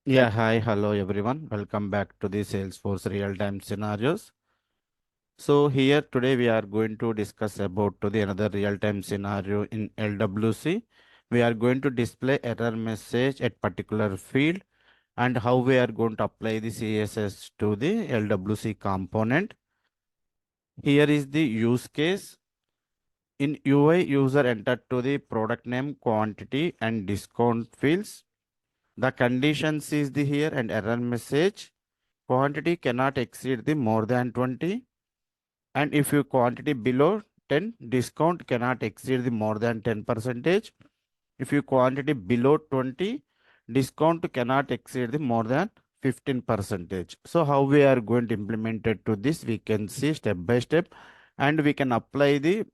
Yeah, hi, hello everyone. Welcome back to the Salesforce real-time scenarios. So here today we are going to discuss about to the another real-time scenario in LWC. We are going to display error message at particular field and how we are going to apply the CSS to the LWC component. Here is the use case. In UI, user entered to the product name, quantity and discount fields. The conditions is the here and error message. Quantity cannot exceed the more than 20, and if your quantity below 10, discount cannot exceed the more than 10 percentage. If your quantity below 20, discount cannot exceed the more than 15 percentage. So how we are going to implement it to this, we can see step by step, and we can apply the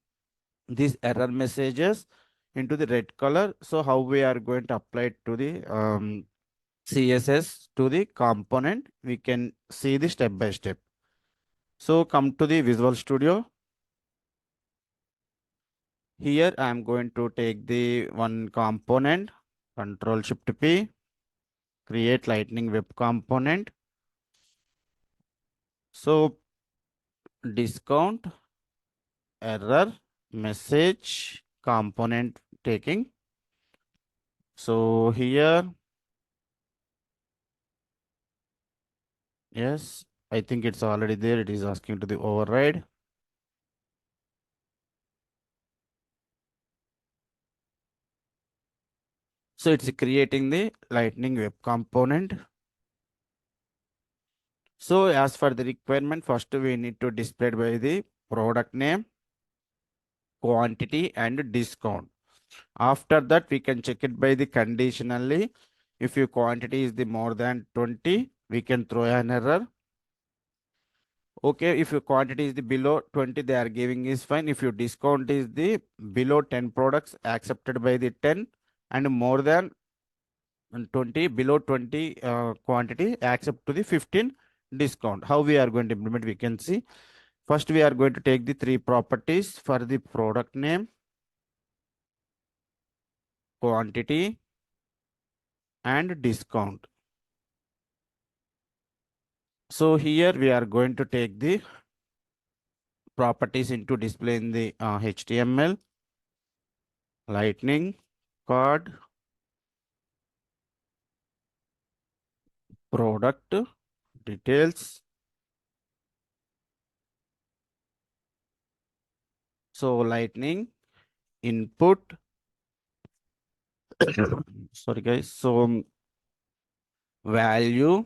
these error messages into the red color. So how we are going to apply it to the CSS to the component, we can see the step by step. So come to the Visual Studio. Here I am going to take the one component, Control Shift P, create Lightning Web component. So discount error message component taking. So here, yes, I think it's already there. It is asking to the override. So it's creating the Lightning Web component. So as for the requirement, first we need to display by the product name, quantity and discount. After that, we can check it by the conditionally. If your quantity is the more than 20, we can throw an error. Okay, if your quantity is the below 20, they are giving is fine. If your discount is the below 10 products accepted by the 10 and more than 20, below 20 quantity accept to the 15 discount. How we are going to implement, we can see. First, we are going to take the three properties for the product name, quantity and discount. So here we are going to take the properties into display in the HTML, lightning, card, product, details. So lightning, input, sorry guys. So value,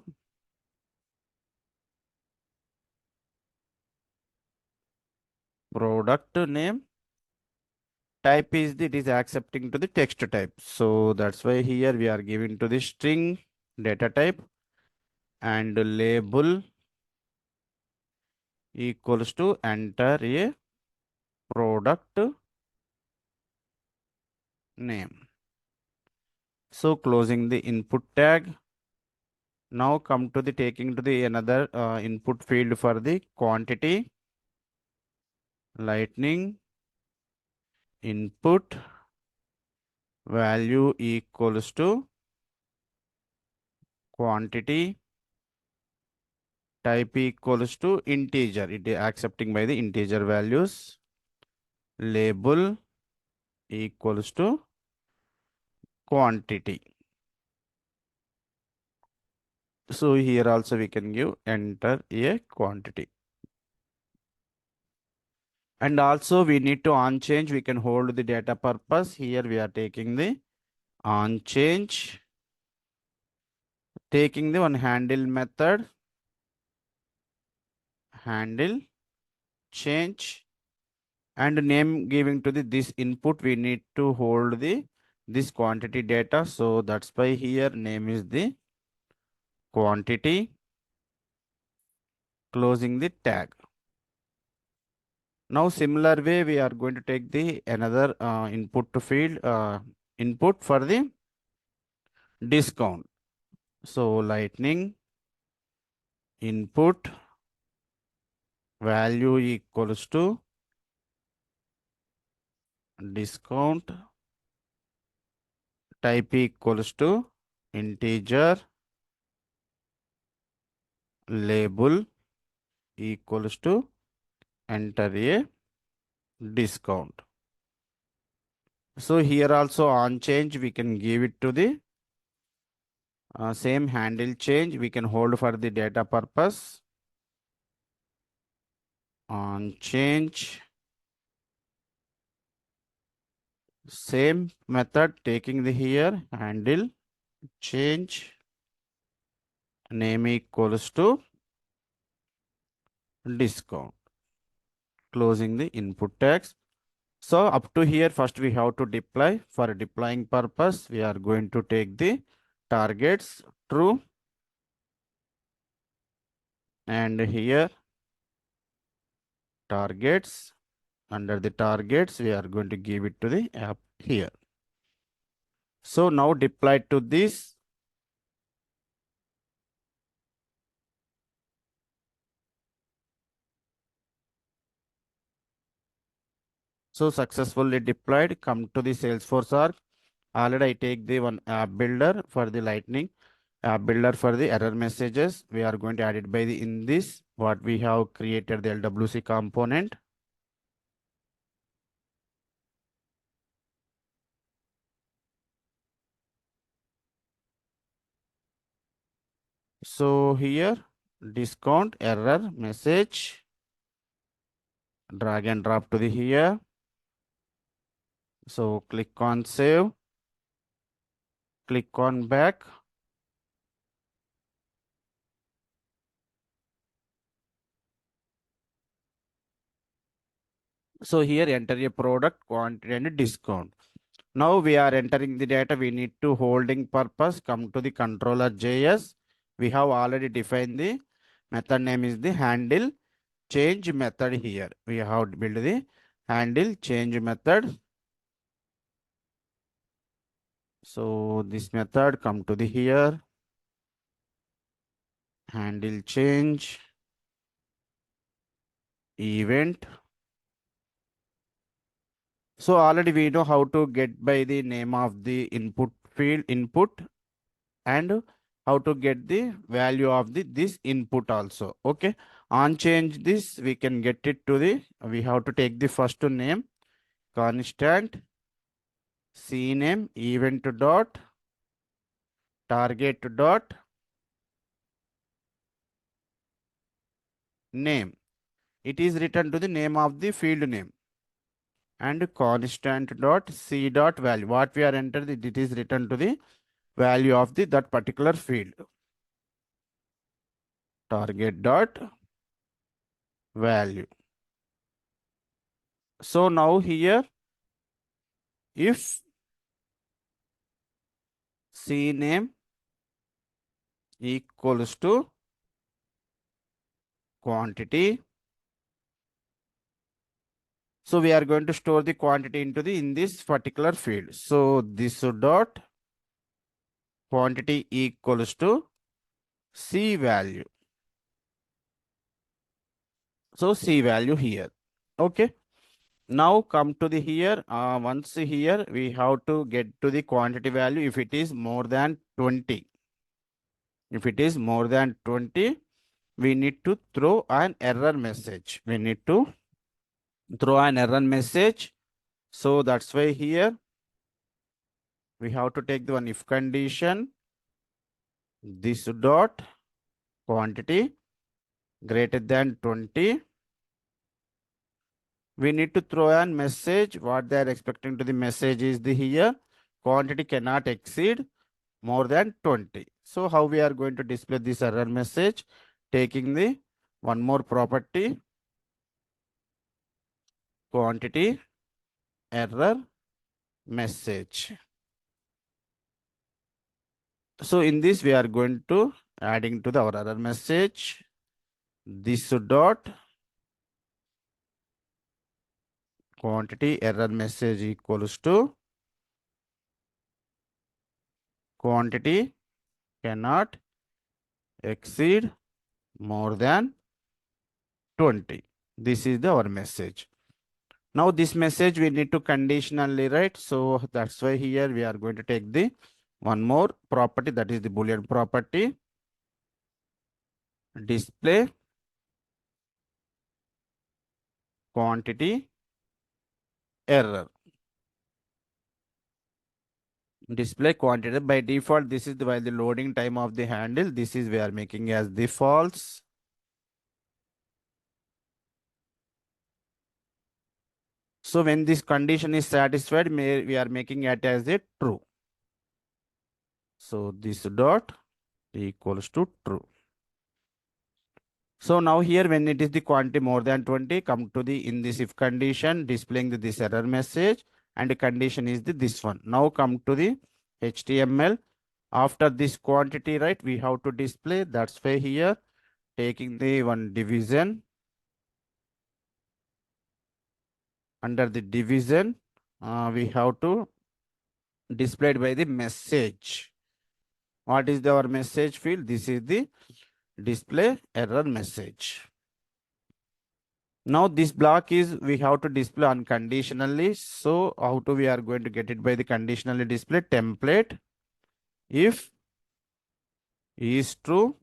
product name, type is the, it is accepting to the text type. So that's why here we are giving to the string data type and label equals to enter a product name. So closing the input tag. Now come to the taking to the another input field for the quantity, lightning, input, value equals to quantity, type equals to integer. It is accepting by the integer values, label equals to quantity. So here also we can give enter a quantity. And also we need to on change. We can hold the data purpose. Here we are taking the on change, taking the one handle method, handle change, and name giving to the this input. We need to hold the this quantity data. So that's why here name is the quantity, closing the tag. Now similar way we are going to take the another input to field input for the discount. So lightning input value equals to discount, type equals to integer, label equals to enter a discount. So here also on change, we can give it to the same handle change. We can hold for the data purpose. On change, same method taking the here handle change name equals to discount. Closing the input tags. So up to here, first we have to deploy. For deploying purpose, we are going to take the targets true. And here targets, under the targets, we are going to give it to the app here. So now deploy to this. So successfully deployed, come to the Salesforce arc. Already I take the one app builder for the lightning, app builder for the error messages. We are going to add it by the in this, what we have created the LWC component. So here discount error message, drag and drop to the here. So click on save, click on back. So here enter a product, quantity and discount. Now we are entering the data. We need to holding purpose. Come to the controller JS. We have already defined the method name is the handle change method here. We have to build the handle change method. So this method come to the here handle change event. So already we know how to get by the name of the input field input and how to get the value of the this input also. Okay, on change this we can get it to the, we have to take the first name constant cname event dot target dot name. It is written to the name of the field name and constant dot c dot value. What we are entered, it is written to the value of the that particular field. Target dot value. So now here if cname equals to quantity. So we are going to store the quantity into the in this particular field. So this dot quantity equals to C value. So C value here. Okay. Now come to the here. Once here we have to get to the quantity value if it is more than 20. If it is more than 20, we need to throw an error message. We need to throw an error message. So that's why here we have to take the one if condition, this dot quantity greater than 20. We need to throw a message. What they are expecting to the message is the here quantity cannot exceed more than 20. So how we are going to display this error message? Taking the one more property quantity error message. So in this we are going to adding to the our error message this dot quantity error message equals to quantity cannot exceed more than 20. This is the our message. Now this message we need to conditionally write. So that's why here we are going to take the one more property, that is the Boolean property display quantity error. Display quantity by default, this is the, while the loading time of the handle, this is we are making as the false. So when this condition is satisfied, we are making it as a true. So this dot equals to true. So now here when it is the quantity more than 20, come to the in this if condition displaying this error message, and the condition is this one. Now come to the HTML. After this quantity, right, we have to display. That's why here taking the one division. Under the division, we have to displayed by the message. What is our message field? This is the display error message. Now this block is we have to display unconditionally. So how to we are going to get it by the conditionally display template. If is true.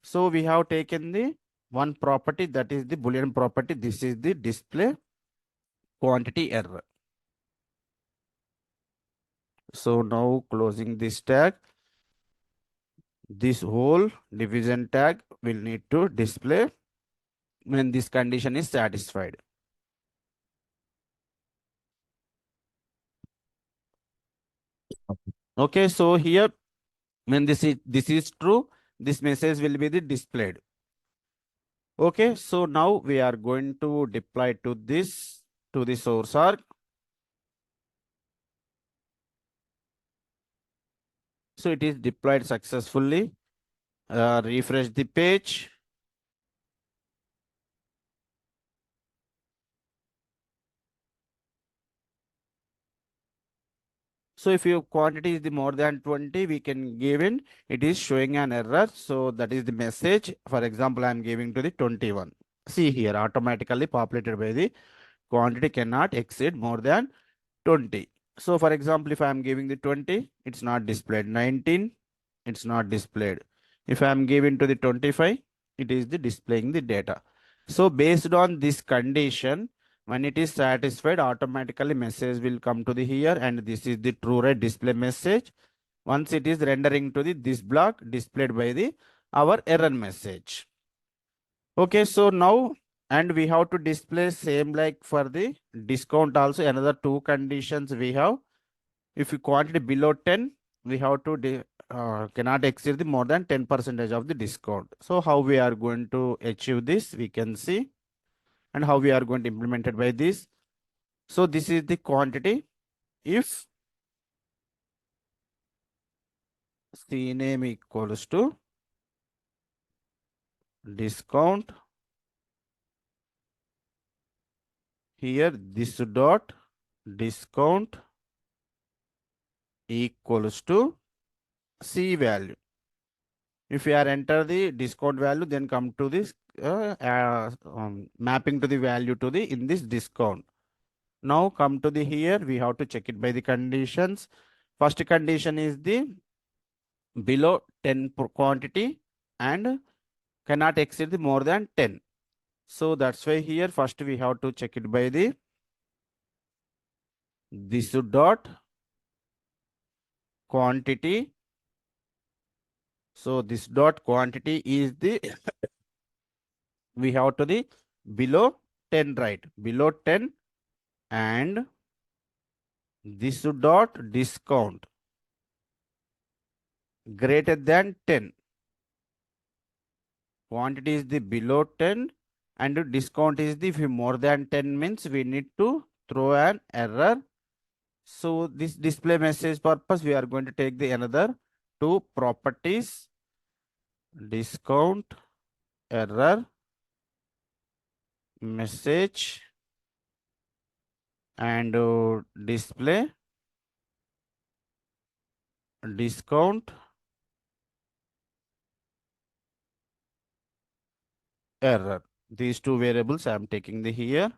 So we have taken the one property, that is the Boolean property. This is the display quantity error. So now closing this tag, this whole division tag will need to display when this condition is satisfied. Okay, so here when this is true, this message will be the displayed. Okay, so now we are going to deploy to this to the source arc. So it is deployed successfully. Refresh the page. So if your quantity is the more than 20, we can give in, it is showing an error. So that is the message. For example, I am giving to the 21. See here, automatically populated by the quantity cannot exceed more than 20. So for example, if I am giving the 20, it's not displayed. 19, it's not displayed. If I am giving to the 25, it is the displaying the data. So based on this condition, when it is satisfied, automatically message will come to the here, and this is the true right display message. Once it is rendering to the this block displayed by the our error message. Okay, so now and we have to display same like for the discount also another two conditions we have. If you quantity below 10, we have to cannot exceed the more than 10% of the discount. So how we are going to achieve this, we can see, and how we are going to implement it by this. So this is the quantity. If CNAME equals to discount, here this dot discount equals to C value. If you are enter the discount value, then come to this mapping to the value to the in this discount. Now come to the here, we have to check it by the conditions. First condition is the below 10 per quantity and cannot exceed the more than 10. So that's why here first we have to check it by the this dot quantity. So this dot quantity is the we have to the below 10, right? Below 10, and this dot discount greater than 10. Quantity is the below 10 and discount is the if more than 10 means we need to throw an error. So this display message purpose, we are going to take the another two properties, discount error message and display discount error. These two variables I am taking the here.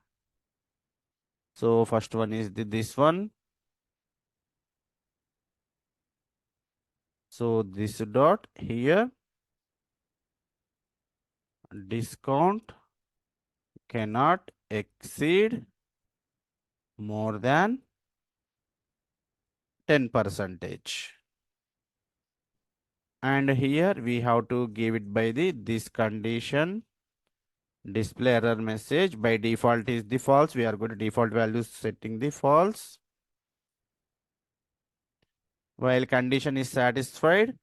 So first one is this one. So this dot here discount cannot exceed more than 10 percentage. And here we have to give it by the this condition display error message. By default is the false. We are going to default values setting the false. While condition is satisfied,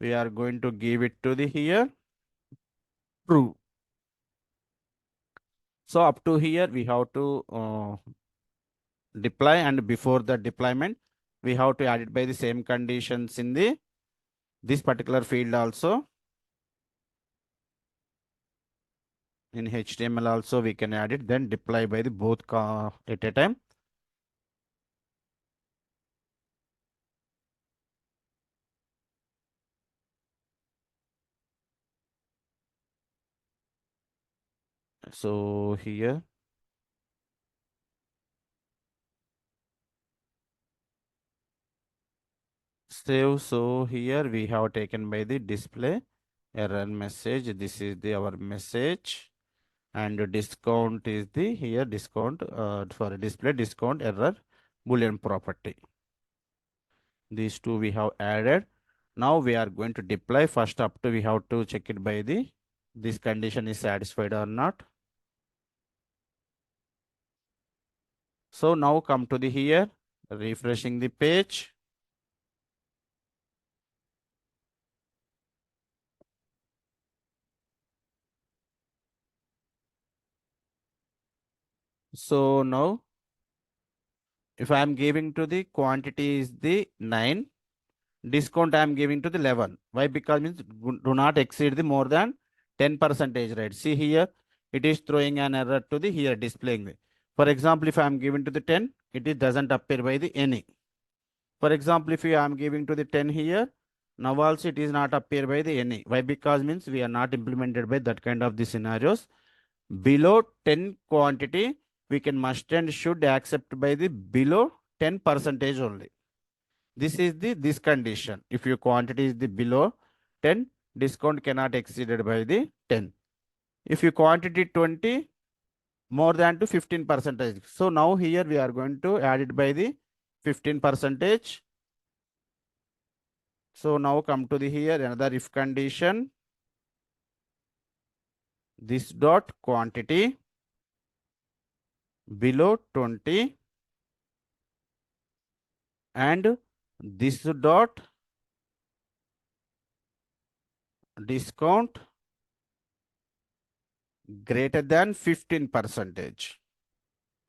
we are going to give it to the here true. So up to here we have to deploy, and before the deployment we have to add it by the same conditions in the this particular field also. In HTML also we can add it, then deploy by the both at a time. So here save. So here we have taken by the display error message. This is the our message, and discount is the here discount for display discount error boolean property. These two we have added. Now we are going to deploy. First up to we have to check it by the this condition is satisfied or not. So now come to the here, refreshing the page. So now if I am giving to the quantity is the 9, discount I am giving to the 11. Why? Because means do not exceed the more than 10 percentage, right? See here, it is throwing an error to the here displaying the. For example, if I am giving to the 10, it doesn't appear by the any. For example, if I am giving to the 10 here, now also it is not appear by the any. Why? Because means we are not implemented by that kind of the scenarios. Below 10 quantity, we can must and should accept by the below 10 percentage only. This is the this condition. If your quantity is the below 10, discount cannot exceeded by the 10. If your quantity 20, more than to 15 percentage. So now here we are going to add it by the 15 percentage. So now come to the here another if condition. This dot quantity below 20 and this dot discount greater than 15 percentage.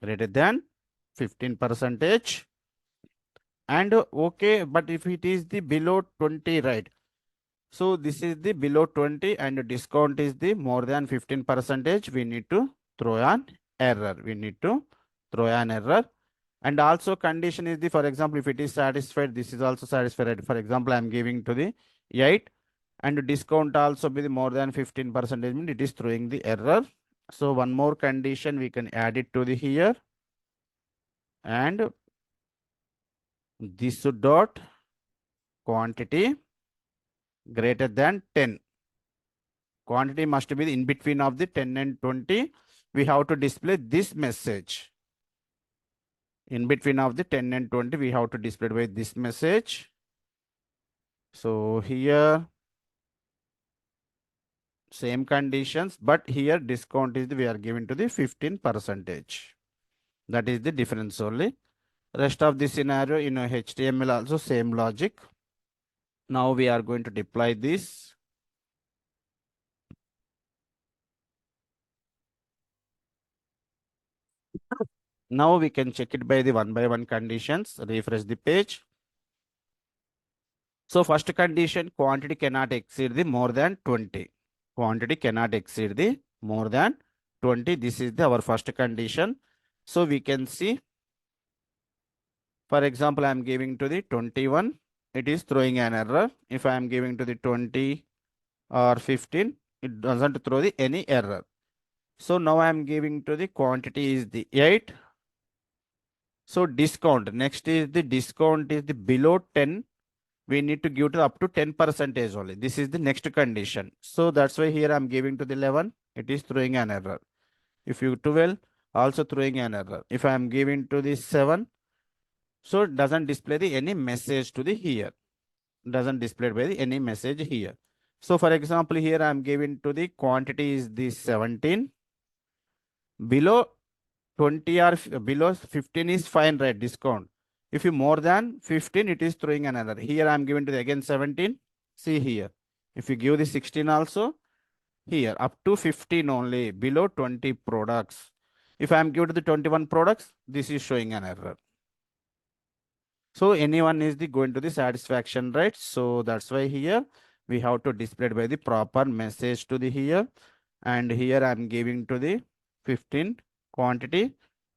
Greater than 15 percentage. And okay, but if it is the below 20, right? So this is the below 20 and discount is the more than 15 percentage. We need to throw an error. We need to throw an error. And also condition is the, for example, if it is satisfied, this is also satisfied. For example, I am giving to the 8 and discount also be the more than 15 percentage, means it is throwing the error. So one more condition we can add it to the here, and this dot quantity greater than 10. Quantity must be in between of the 10 and 20. We have to display this message. In between of the 10 and 20, we have to display by this message. So here, same conditions, but here discount is the, we are given to the 15 percentage. That is the difference only. Rest of the scenario in HTML also same logic. Now we are going to deploy this. Now we can check it by the one by one conditions. Refresh the page. So first condition, quantity cannot exceed the more than 20. Quantity cannot exceed the more than 20. This is the our first condition. So we can see, for example, I am giving to the 21. It is throwing an error. If I am giving to the 20 or 15, it doesn't throw the any error. So now I am giving to the quantity is the 8. So discount, next is the discount is the below 10. we need to give to up to 10 percentage only. This is the next condition. So that's why here I'm giving to the 11, it is throwing an error. If you 12, also throwing an error. If I am giving to the 7, so it doesn't display the any message to the here. Doesn't display by the any message here. So for example, here I am giving to the quantity is the 17. Below 20 or below 15 is fine, right? Discount. If you more than 15, it is throwing an error. Here I am giving to the again 17. See here. If you give the 16 also, here up to 15 only, below 20 products. If I am giving to the 21 products, this is showing an error. So anyone is the going to the satisfaction, right? So that's why here we have to display it by the proper message to the here. And here I'm giving to the 15 quantity.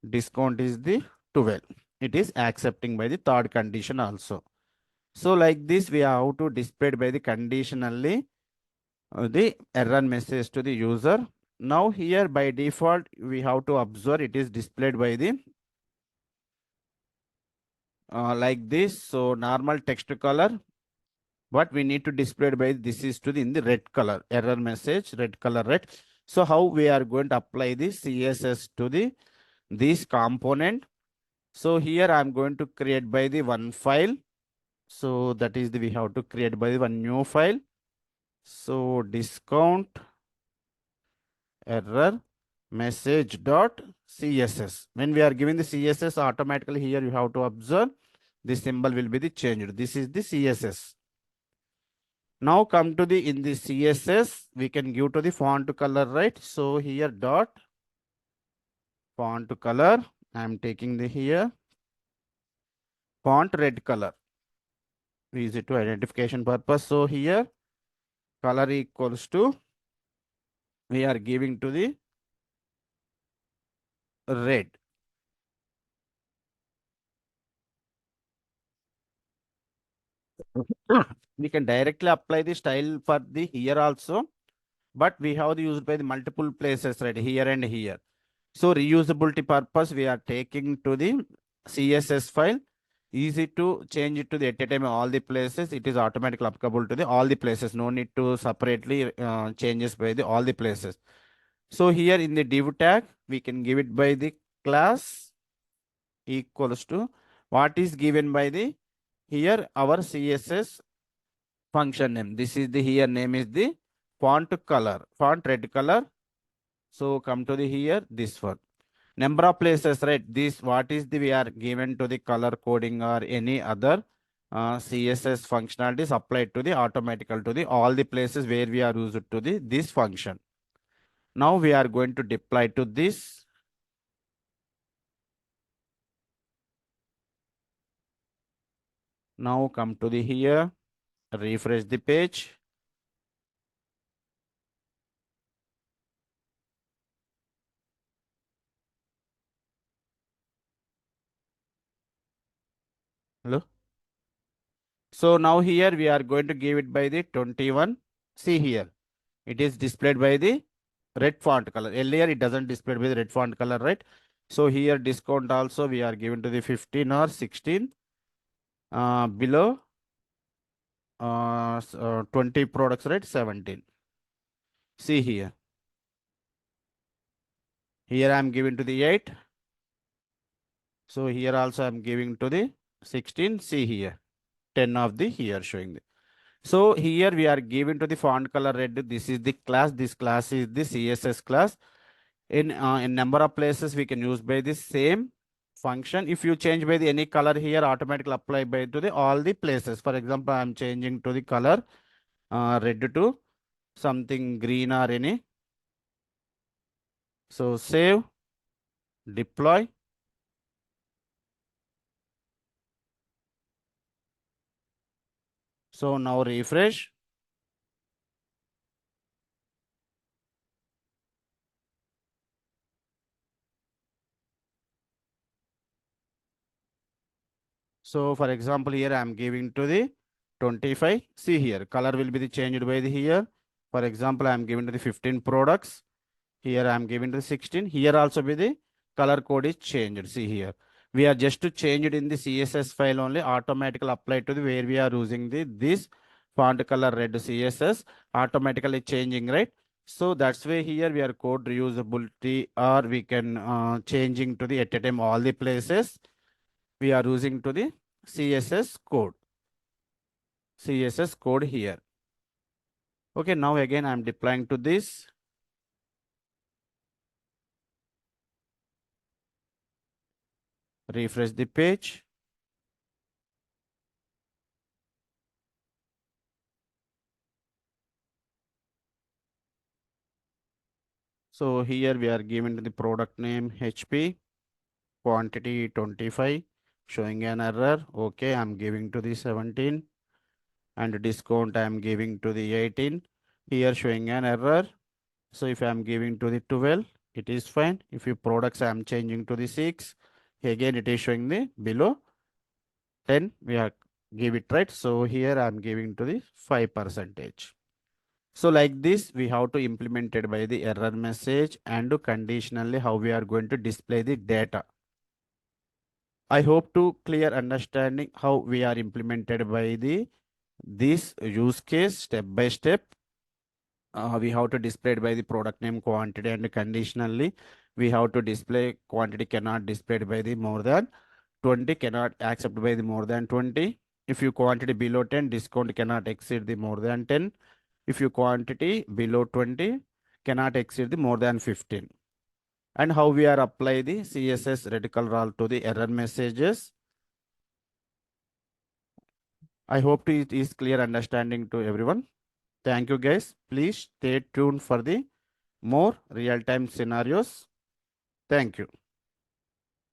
Discount is the 12. It is accepting by the third condition also. So like this, we have to display it by the conditionally the error message to the user. Now here by default, we have to observe it is displayed by the like this. So normal text color, but we need to display it by this is to the in the red color error message, red color, right? So how we are going to apply this CSS to the this component? So here I'm going to create by the one file. So that is the we have to create by the one new file. So discount error message dot CSS. When we are giving the CSS, automatically here you have to observe this symbol will be the changed. This is the CSS. Now come to the in the CSS, we can give to the font color, right? So here dot font color, I am taking the here font red color. Use it to identification purpose. So here color equals to we are giving to the red. We can directly apply the style for the here also, but we have the used by the multiple places, right? Here and here. So reusability purpose, we are taking to the CSS file. Easy to change it to the at a time all the places. It is automatically applicable to the all the places. No need to separately changes by the all the places. So here in the div tag, we can give it by the class equals to what is given by the here our CSS function name. This is the here name is the font color, font red color. So come to the here this one. Number of places, right? This what is the we are given to the color coding or any other CSS functionalities applied to the automatical to the all the places where we are used to the this function. Now we are going to deploy to this. Now come to the here, refresh the page. Hello. So now here we are going to give it by the 21. See here, it is displayed by the red font color. Earlier it doesn't display by the red font color, right? So here discount also we are given to the 15 or 16. Below 20 products, right? 17. See here. Here I am giving to the 8. So here also I am giving to the 16. See here. 10 of the here showing the. So here we are giving to the font color red. This is the class. This class is the CSS class. In number of places we can use by the same function. If you change by the any color here, automatically apply by to the all the places. For example, I am changing to the color red to something green or any. So save, deploy. So now refresh. So for example, here I am giving to the 25. See here, color will be the changed by the here. For example, I am giving to the 15 products. Here I am giving to the 16. Here also be the color code is changed. See here. We are just to change it in the CSS file only, automatically apply to the where we are using the this font color red CSS, automatically changing, right? So that's why here we are code reusability, or we can changing to the at a time all the places we are using to the CSS code. CSS code here. Okay, now again I'm deploying to this. Refresh the page. So here we are giving the product name HP, quantity 25, showing an error. Okay, I'm giving to the 17, and discount I'm giving to the 18. Here showing an error. So if I'm giving to the 12, it is fine. If you products I'm changing to the 6, again it is showing the below 10. We are give it right. So here I'm giving to the 5%. So like this, we have to implement it by the error message and to conditionally how we are going to display the data. I hope to clear understanding how we are implemented by the this use case step by step. We have to display it by the product name, quantity, and conditionally we have to display quantity cannot displayed by the more than 20, cannot accept by the more than 20. If you quantity below 10, discount cannot exceed the more than 10. If you quantity below 20, cannot exceed the more than 15. And how we are apply the CSS red color all to the error messages. I hope it is clear understanding to everyone. Thank you guys. Please stay tuned for the more real-time scenarios. Thank you.